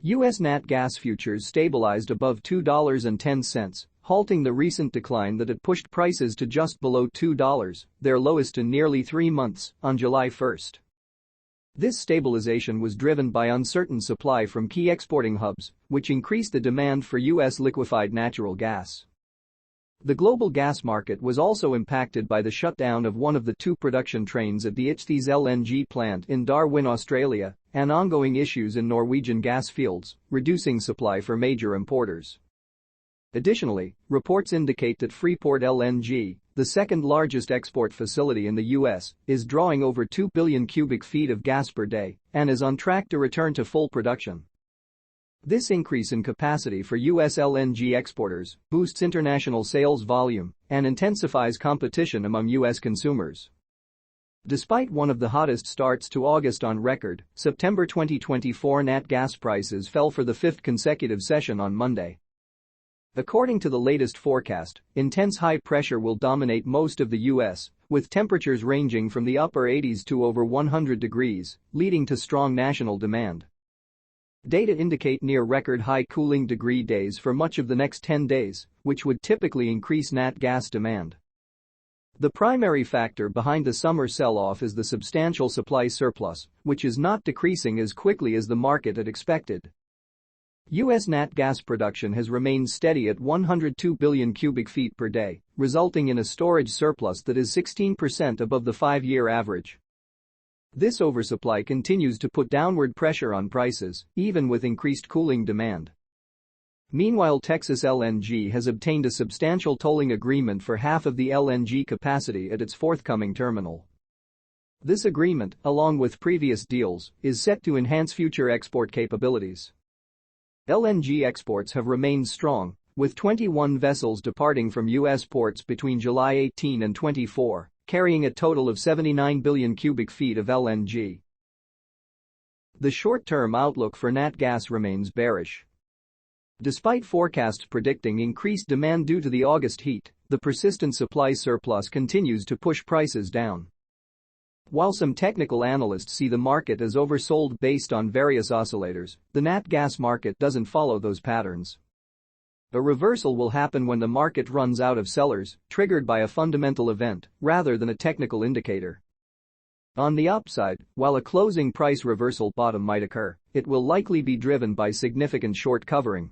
U.S. nat gas futures stabilized above $2.10, halting the recent decline that had pushed prices to just below $2, their lowest in nearly 3 months, on July 1. This stabilization was driven by uncertain supply from key exporting hubs, which increased the demand for U.S. liquefied natural gas. The global gas market was also impacted by the shutdown of one of the 2 production trains at the Ichthys LNG plant in Darwin, Australia, and ongoing issues in Norwegian gas fields, reducing supply for major importers. Additionally, reports indicate that Freeport LNG, the second-largest export facility in the U.S., is drawing over 2 billion cubic feet of gas per day and is on track to return to full production. This increase in capacity for U.S. LNG exporters boosts international sales volume and intensifies competition among U.S. consumers. Despite one of the hottest starts to August on record, September 2024 nat gas prices fell for the 5th consecutive session on Monday. According to the latest forecast, intense high pressure will dominate most of the U.S., with temperatures ranging from the upper 80s to over 100 degrees, leading to strong national demand. Data indicate near-record high cooling degree days for much of the next 10 days, which would typically increase nat gas demand. The primary factor behind the summer sell-off is the substantial supply surplus, which is not decreasing as quickly as the market had expected. U.S. nat gas production has remained steady at 102 billion cubic feet per day, resulting in a storage surplus that is 16% above the 5-year average. This oversupply continues to put downward pressure on prices, even with increased cooling demand. Meanwhile, Texas LNG has obtained a substantial tolling agreement for half of the LNG capacity at its forthcoming terminal. This agreement, along with previous deals, is set to enhance future export capabilities. LNG exports have remained strong, with 21 vessels departing from U.S. ports between July 18 and 24. Carrying a total of 79 billion cubic feet of LNG. The short-term outlook for nat gas remains bearish. Despite forecasts predicting increased demand due to the August heat, the persistent supply surplus continues to push prices down. While some technical analysts see the market as oversold based on various oscillators, the nat gas market doesn't follow those patterns. A reversal will happen when the market runs out of sellers, triggered by a fundamental event, rather than a technical indicator. On the upside, while a closing price reversal bottom might occur, it will likely be driven by significant short covering.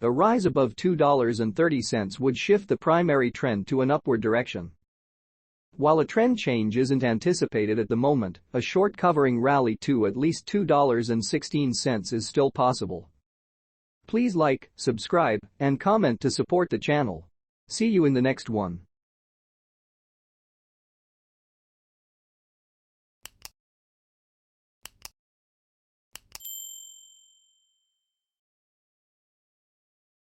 A rise above $2.30 would shift the primary trend to an upward direction. While a trend change isn't anticipated at the moment, a short covering rally to at least $2.16 is still possible. Please like, subscribe, and comment to support the channel. See you in the next one.